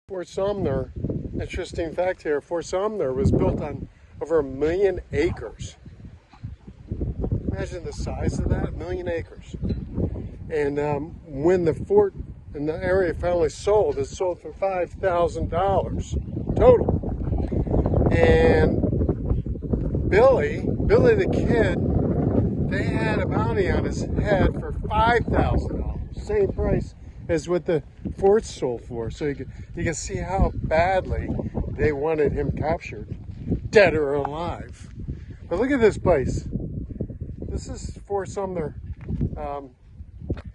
Fort Sumner, interesting fact here, Fort Sumner was built on over 1 million acres. Imagine the size of that, 1 million acres. And when the fort in the area finally sold, it sold for $5,000 total. And Billy the Kid, they had a bounty on his head for $5,000, same price as what the fort sold for. So you can see how badly they wanted him captured, dead or alive. But look at this place. This is Fort Sumner.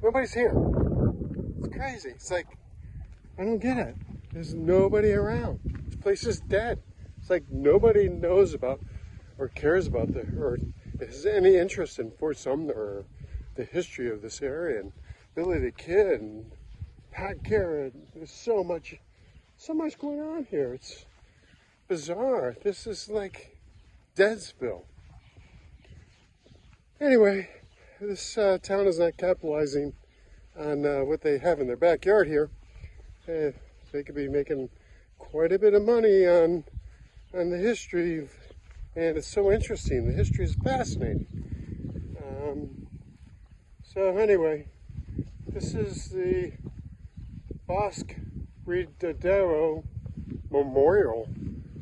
Nobody's here. It's crazy. It's like, I don't get it. There's nobody around. This place is dead. It's like nobody knows about or cares about or has any interest in Fort Sumner or the history of this area. And Billy the Kid and Pat Garrett. There's so much going on here. It's bizarre. This is like Deadsville. Anyway, this town is not capitalizing on what they have in their backyard here. They could be making quite a bit of money on the history, and it's so interesting. The history is fascinating. So anyway, this is the Bosque Redondo Memorial,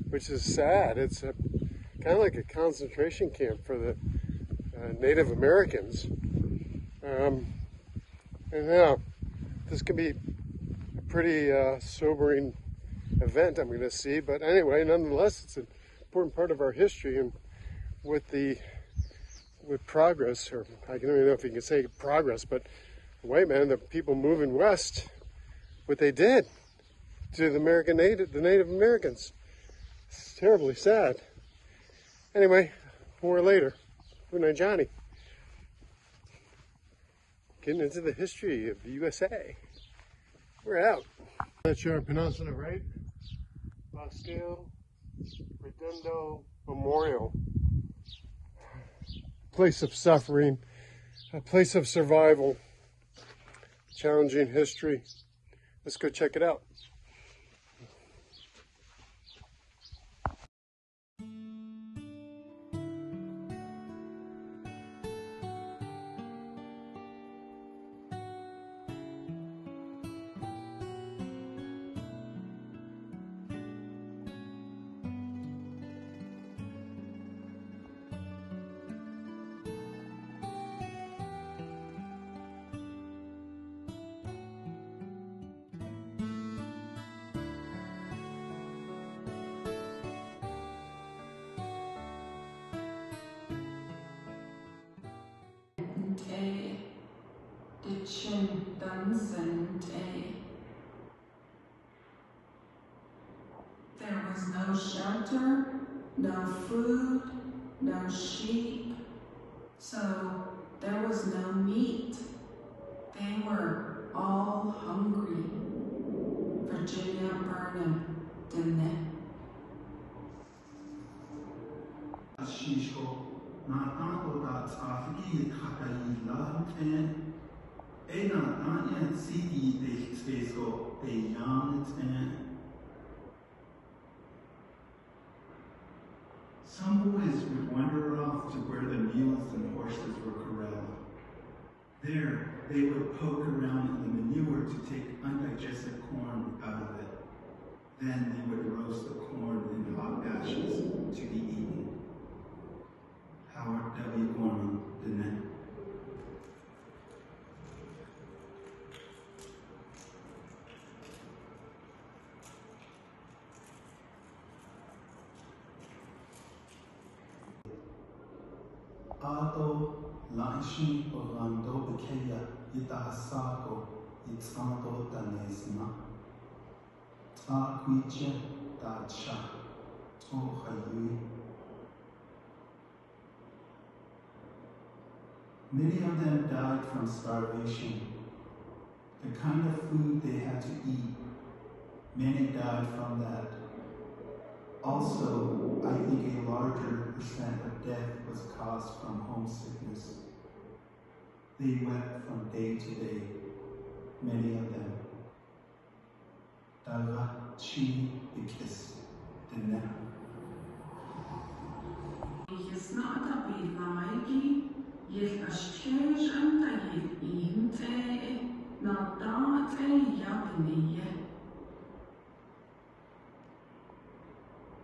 which is sad. It's kind of like a concentration camp for the Native Americans. And now, this can be a pretty sobering event I'm going to see. But anyway, nonetheless, it's an important part of our history, and with progress, or I don't even know if you can say progress, but the white man, the people moving west, what they did to the Native Americans. It's terribly sad. Anyway, more later. Good night, Johnny. Getting into the history of the USA. We're out. Not sure I'm pronouncing it right. Bosque Redondo Memorial. Place of suffering, a place of survival, challenging history. Let's go check it out. There was no shelter, no food, no sheep, so there was no meat. They were all hungry. Virginia Burnham, didn't it? Some boys would wander off to where the mules and horses were corralled. There, they would poke around in the manure to take undigested corn out of it. Then they would roast the corn in hot ashes to be eaten. Howard W. Gorman, didn't it? Ado Lanshin Orlando Bekeya Yitahasako Yitzando Danesma Ta Quiche Dacha O Hayui. Many of them died from starvation, the kind of food they had to eat. Many died from that. Also, I think a larger percent of death was caused from homesickness. They wept from day to day, many of them. Dagat she kissed the now.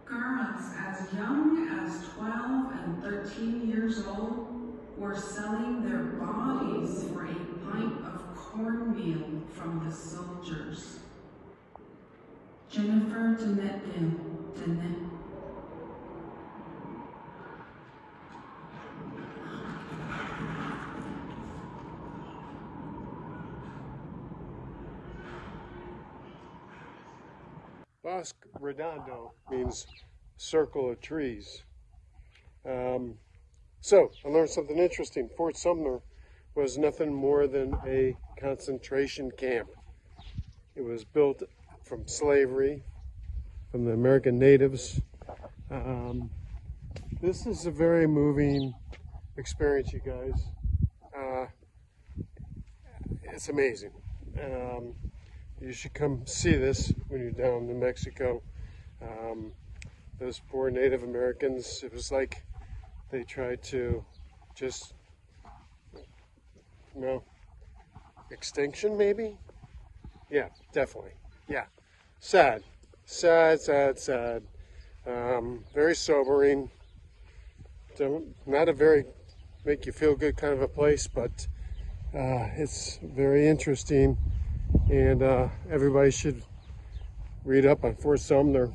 Girls as young as 12 and 13 years old were selling their bodies for a pint of cornmeal from the soldiers. Jennifer Dennett. Bosque Redondo means circle of trees. So I learned something interesting. Fort Sumner was nothing more than a concentration camp. It was built from slavery, from the American natives. This is a very moving experience, you guys. It's amazing. You should come see this when you're down in New Mexico. Those poor Native Americans, it was like they tried to just, extinction maybe? Yeah, definitely. Yeah. Sad. Very sobering. Not a very make you feel good kind of a place, but it's very interesting. And everybody should read up on Fort Sumner.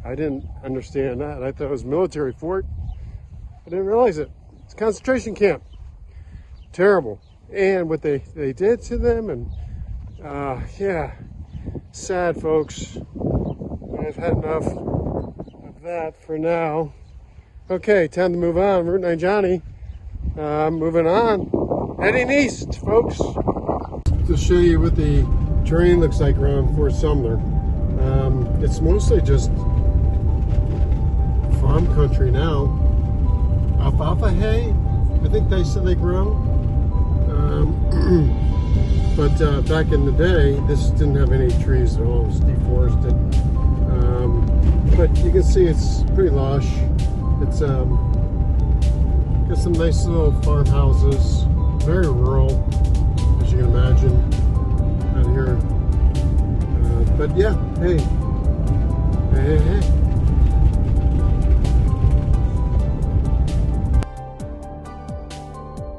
I didn't understand that. I thought it was a military fort. I didn't realize it. It's a concentration camp. Terrible. And what they did to them, and yeah, sad, folks. I've had enough of that for now. Okay, time to move on. Route 9 Johnny. Moving on. Heading east, folks. To show you what the terrain looks like around Fort Sumner. It's mostly just farm country now. Alfalfa hay, I think they said they grow. But back in the day, this didn't have any trees at all. It was deforested. But you can see it's pretty lush. It's got some nice little farmhouses. Very rural, as you can imagine, out here. But yeah, hey.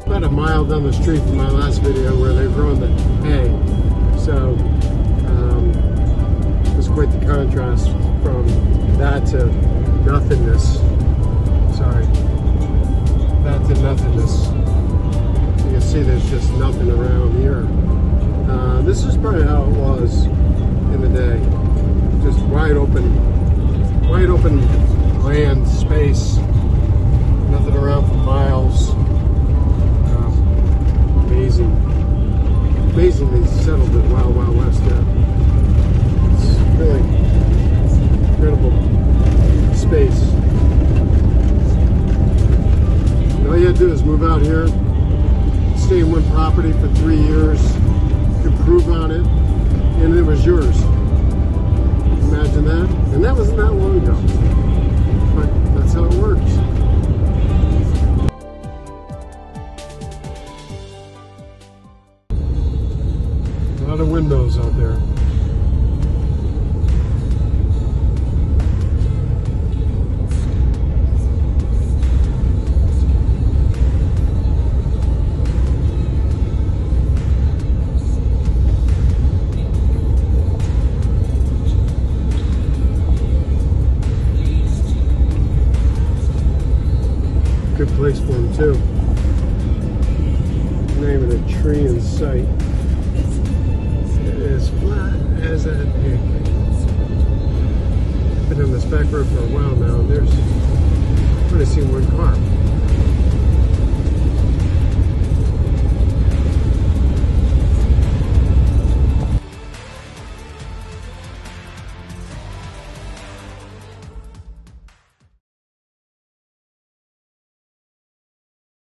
About a mile down the street from my last video where they've grown the hay. So, it's quite the contrast from that to nothingness. Sorry. That to nothingness. You can see there's just nothing around here. This is probably how it was in the day. Just wide open land, space, nothing around for miles. Amazingly settled in Wild Wild West yet. It's really incredible space. And all you have to do is move out here, stay in one property for 3 years, improve on it, and it was yours. Imagine that. And that wasn't that long ago. But that's how it works. A lot of windows out there. Good place for them too. Name of the tree in sight. As flat as that pancake. I've been on this back road for a while now, and I've only seen one car.